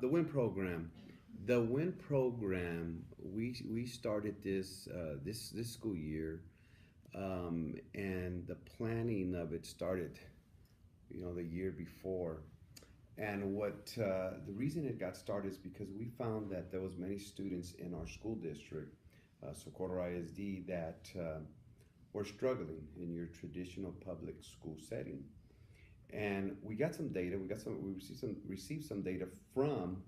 The WIN program. The WIN program. We started this school year, and the planning of it started, the year before. And what the reason it got started is because we found that there was many students in our school district, Socorro ISD, that were struggling in your traditional public school setting. And we got some data. We received some data from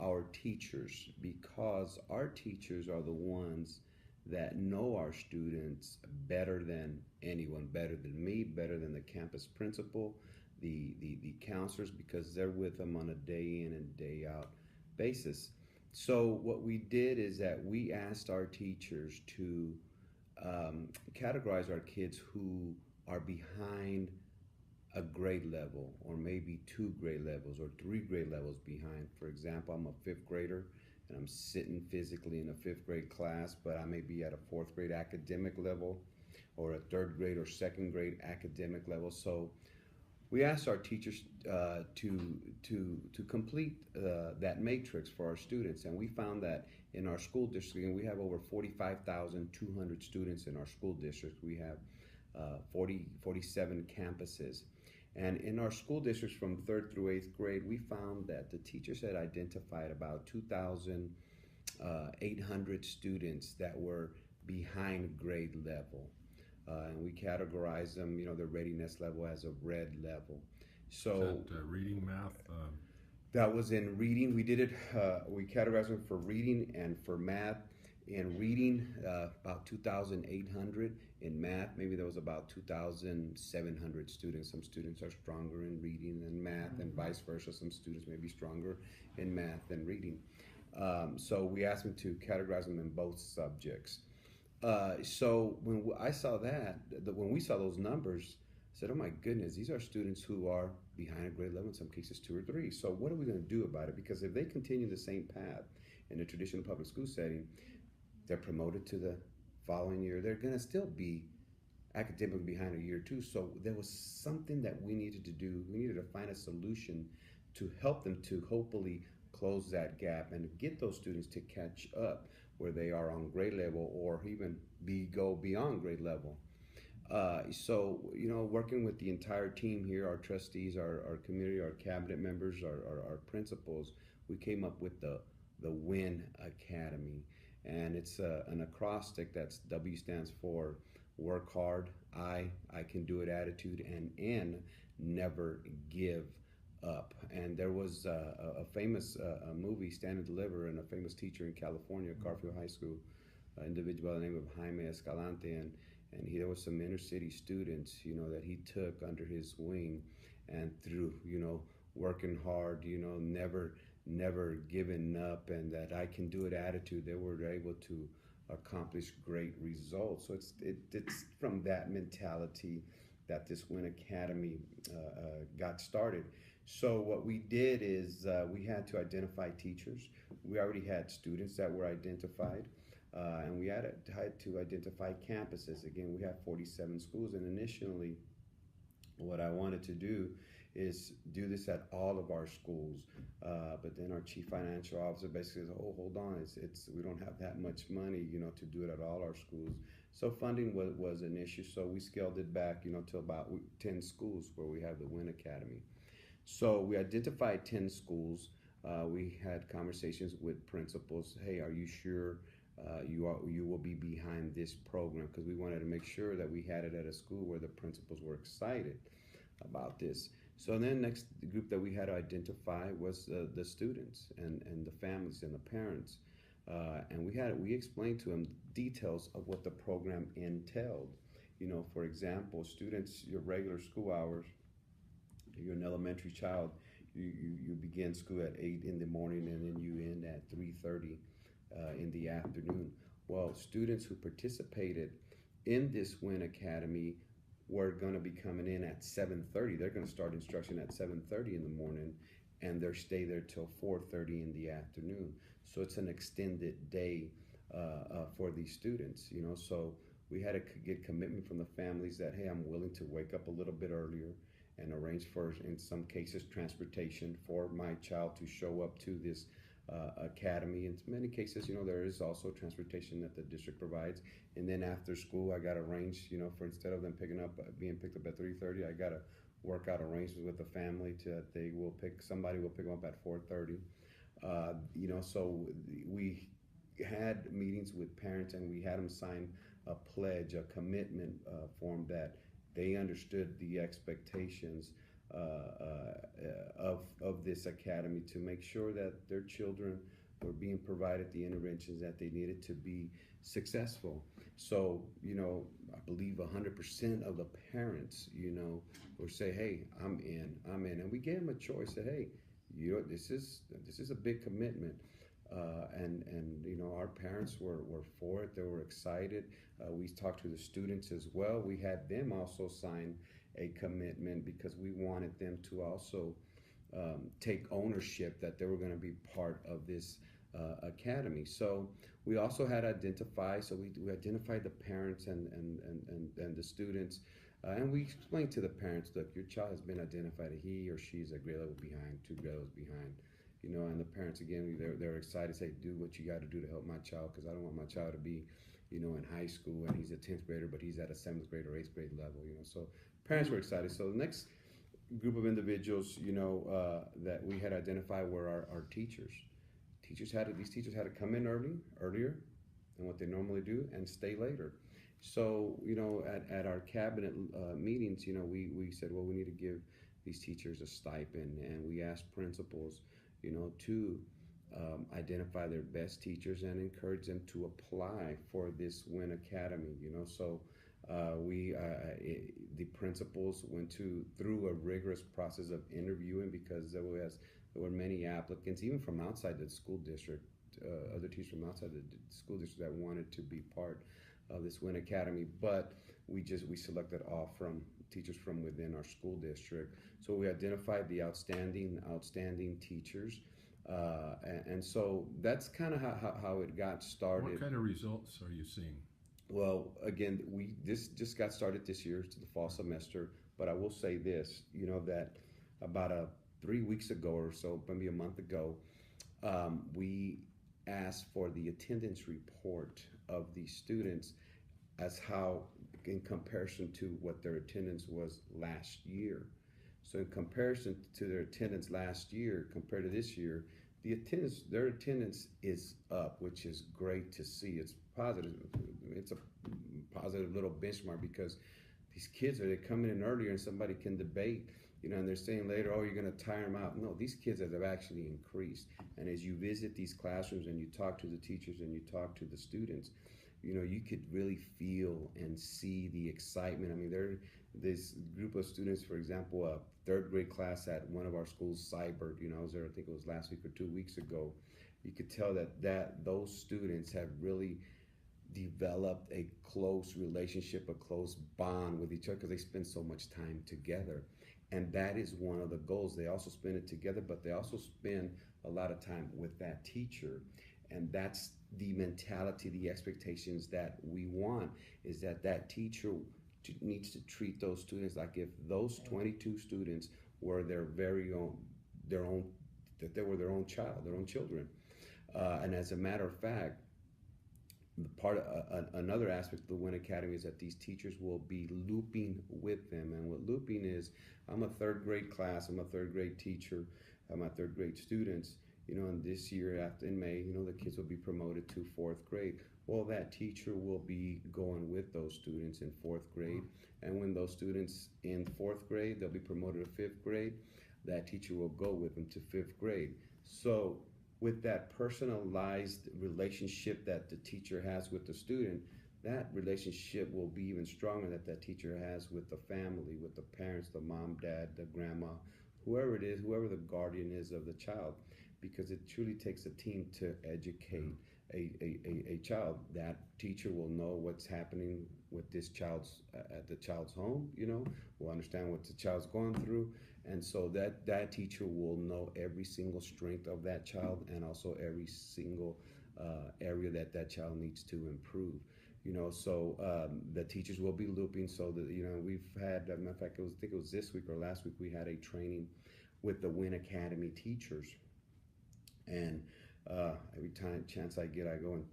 our teachers, because our teachers are the ones that know our students better than anyone, better than me, better than the campus principal, the counselors, because they're with them on a day in and day out basis. So what we did is that we asked our teachers to categorize our kids who are behind a grade level, or maybe two grade levels or three grade levels behind. For example, I'm a fifth grader and I'm sitting physically in a fifth grade class, but I may be at a fourth grade academic level or a third grade or second grade academic level. So we asked our teachers to complete that matrix for our students, and we found that in our school district, and we have over 45,200 students in our school district. We have 47 campuses. And in our school districts from third through eighth grade, we found that the teachers had identified about 2,800 students that were behind grade level. And we categorize them, their readiness level as a red level. So Is that reading, math? that was in reading. We did it. We categorized them for reading and for math. In reading, about 2,800. In math, maybe there was about 2,700 students. Some students are stronger in reading than math, and vice versa. Some students may be stronger in math than reading. So we asked them to categorize them in both subjects. So when I saw when we saw those numbers, I said, "Oh my goodness, these are students who are behind a grade level, in some cases two or three. So what are we going to do about it? Because if they continue the same path in a traditional public school setting, they're promoted to the following year, they're going to still be academically behind a year or two." So there was something that we needed to do. We needed to find a solution to help them to hopefully close that gap and get those students to catch up where they are on grade level, or even go beyond grade level. So, working with the entire team here, our trustees, our community, our cabinet members, our principals, we came up with the WIN Academy. And it's an acrostic. That's W stands for work hard, I can do it attitude, and N, never give up. And there was a famous movie, Stand and Deliver, and a famous teacher in California, Garfield High School, individual by the name of Jaime Escalante, and there was some inner city students, that he took under his wing, and through, working hard, never giving up, and that I can do it attitude, they were able to accomplish great results. So it's from that mentality that this WIN Academy got started. So what we did is we had to identify teachers. We already had students that were identified, and we had to identify campuses. Again, we have 47 schools, and initially what I wanted to do is do this at all of our schools, but then our chief financial officer basically said, "Oh, hold on, it's we don't have that much money, to do it at all our schools." So funding was an issue, so we scaled it back, to about 10 schools where we have the WIN Academy. So we identified 10 schools. We had conversations with principals. Hey, are you sure you will be behind this program? Because we wanted to make sure that we had it at a school where the principals were excited about this. So then next group that we had to identify was the students and the families and the parents. And we explained to them details of what the program entailed. For example, students, your regular school hours, you're an elementary child, you begin school at 8 in the morning, and then you end at 3:30 in the afternoon. Well, students who participated in this WIN Academy were going to be coming in at 7:30. They're going to start instruction at 7:30 in the morning, and they'll stay there till 4:30 in the afternoon. So it's an extended day for these students. So we had to get commitment from the families that, hey, I'm willing to wake up a little bit earlier and arrange for, in some cases, transportation for my child to show up to this academy. In many cases, there is also transportation that the district provides. And then after school, I got to arrange, for instead of them being picked up at 3:30, I got to work out arrangements with the family to somebody will pick them up at 4:30. So we had meetings with parents and we had them sign a pledge, a commitment form that they understood the expectations of this academy to make sure that their children were being provided the interventions that they needed to be successful. So, I believe 100% of the parents, will say, "Hey, I'm in," and we gave them a choice. Said, "Hey, this is a big commitment." Our parents were for it. They were excited. We talked to the students as well. We had them also sign a commitment because we wanted them to also take ownership that they were going to be part of this academy. So we also had identified. So we identified the parents and the students, and we explained to the parents, "Look, your child has been identified. He or she is a grade level behind, 2 grade levels behind." And the parents, again, they're excited, say, "Do what you got to do to help my child, because I don't want my child to be, in high school and he's a 10th grader, but he's at a 7th grade or 8th grade level." So parents were excited. So the next group of individuals, that we had identified were our teachers. These teachers had to come in earlier than what they normally do and stay later. So, at our cabinet meetings, we said, well, we need to give these teachers a stipend, and we asked principals, to identify their best teachers and encourage them to apply for this WIN Academy. So the principals went through a rigorous process of interviewing, because there were many applicants, even from outside the school district, other teachers from outside the school district that wanted to be part of this WIN Academy. But we selected all from teachers from within our school district. So we identified the outstanding teachers, and so that's kind of how it got started. What kind of results are you seeing? Well, again, this just got started this year to the fall semester, but I will say this, that about 3 weeks ago or so, maybe a month ago, we asked for the attendance report of the students as how, in comparison to what their attendance was last year. So in comparison to their attendance last year compared to this year, their attendance is up, which is great to see. It's positive. It's a positive little benchmark, because these kids they're coming in earlier, and somebody can debate, and they're saying later, "Oh, you're going to tire them out." No, these kids have actually increased. And as you visit these classrooms and you talk to the teachers and you talk to the students, you could really feel and see the excitement. I mean, this group of students, for example, a 3rd grade class at one of our schools, Cybert, I was there, I think it was last week or 2 weeks ago. You could tell that those students have really developed a close relationship, a close bond with each other, because they spend so much time together. And that is one of the goals. They also spend it together, but they also spend a lot of time with that teacher. And that's the mentality, the expectations that we want, is that teacher needs to treat those students like if those 22 students were their own, that they were their own child, their own children. And as a matter of fact, another aspect of the WIN Academy is that these teachers will be looping with them. And what looping is, I'm a 3rd grade class, I'm a 3rd grade teacher, my 3rd grade students, and this year in May, the kids will be promoted to 4th grade. Well, that teacher will be going with those students in 4th grade. And when those students in 4th grade, they'll be promoted to 5th grade, that teacher will go with them to 5th grade. So with that personalized relationship that the teacher has with the student, that relationship will be even stronger that teacher has with the family, with the parents, the mom, dad, the grandma, whoever it is, whoever the guardian is of the child, because it truly takes a team to educate a child. That teacher will know what's happening with this child's at the child's home, will understand what the child's going through. And so that teacher will know every single strength of that child, and also every single area that child needs to improve. So the teachers will be looping. So that we've had, as a matter of fact, I think it was this week or last week, we had a training with the Win Academy teachers, and every time chance I get, I go and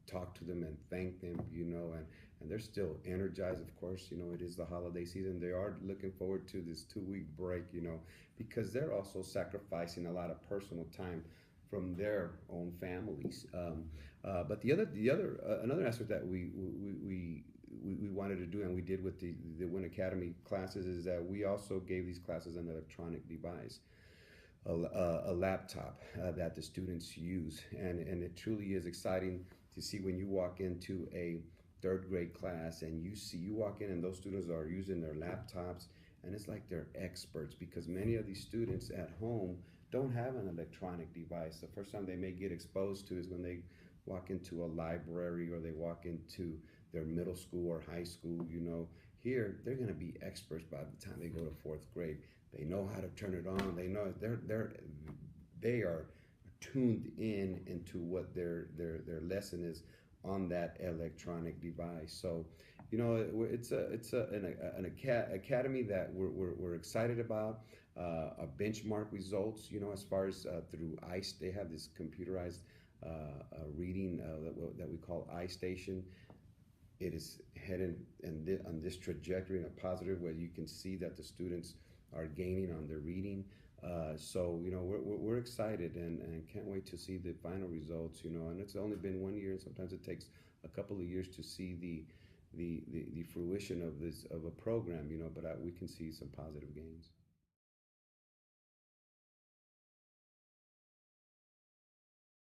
talk to them and thank them, and they're still energized. Of course, it is the holiday season. They are looking forward to this 2 week break, because they're also sacrificing a lot of personal time from their own families. But another aspect that we wanted to do, and we did with the Win Academy classes, is that we also gave these classes an electronic device, a laptop that the students use, and it truly is exciting to see when you walk into a third grade class and you walk in and those students are using their laptops, and it's like they're experts, because many of these students at home don't have an electronic device. The first time they may get exposed to is when they walk into a library or they walk into their middle school or high school. Here they're going to be experts by the time they go to fourth grade. They know how to turn it on. They know they are tuned in into what their lesson is on that electronic device. So, it's an academy that we're excited about. A benchmark results, as far as through ICE, they have this computerized reading that we call iStation. It is heading on this trajectory in a positive way. You can see that the students are gaining on their reading. So we're excited and can't wait to see the final results. And it's only been 1 year, and sometimes it takes a couple of years to see the fruition of a program. But we can see some positive gains.